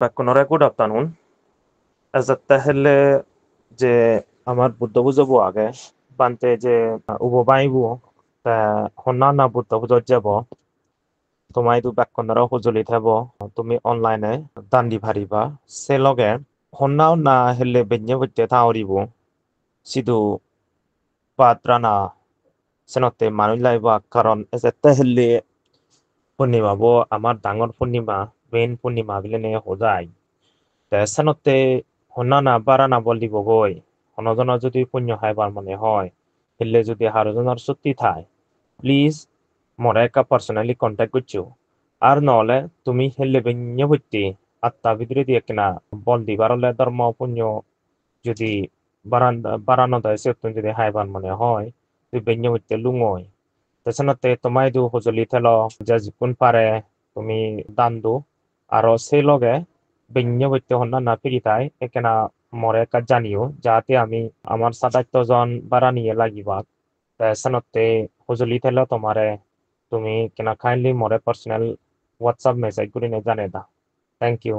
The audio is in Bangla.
Bakunore good afternoon. As a tahele je আমার বুদ্ধ বুঝবো আগে বানতে যে উব বাইবো তা হন্না না বুদ্ধ বুঝত যাব তোমায় দু বাক্যনরা হুজুলি থাকব তুমি অনলাইনে দান্দি ভারিবা সে লগে হন্নাও না হেলে বেঞ্জে বুঝতে থাউরিব সিধু পাত্রানা সেনতে মানুষ লাইবা কারণ এসে তাহলে পূর্ণিমা বো আমার ডাঙর পূর্ণিমা মেইন পূর্ণিমা বিলে নে হোজাই তে সেনতে হন্না না বারা না বলি বগৈ হনজনৰ যদি পুণ্য খাইবাৰ মানে হয় হেলে যদি হারজনের সত্যি থাই প্লিজ মরে একটা পার্সোনালি কন্ট্যাক্ট করছো আর নহলে তুমি হেলে বেঞ্জে হইতে আত্মা ভিতরে দিয়ে কিনা বল দিবার হলে ধর্ম পুণ্য যদি বাড়ানো দেয় সে তুমি যদি হাইবার মানে হয় তুই বেঞ্জে হইতে লুঙই তেছানতে তোমায় দু হজলি থেল যা জিকুন পারে তুমি দান দু আর সেই লগে বেঞ্জে হইতে হন্না না ফিরি তাই এখানা মরে কাজ জানিও যাতে আমি আমার ৭-৮ জন বাড়া নিয়ে লাগিবা তেছানতে হজলি থেল তোমারে তুমি কিনা কাইন্ডলি মরে পার্সোনাল হোয়াটসঅ্যাপ মেসেজ করে জানে দা থ্যাংক ইউ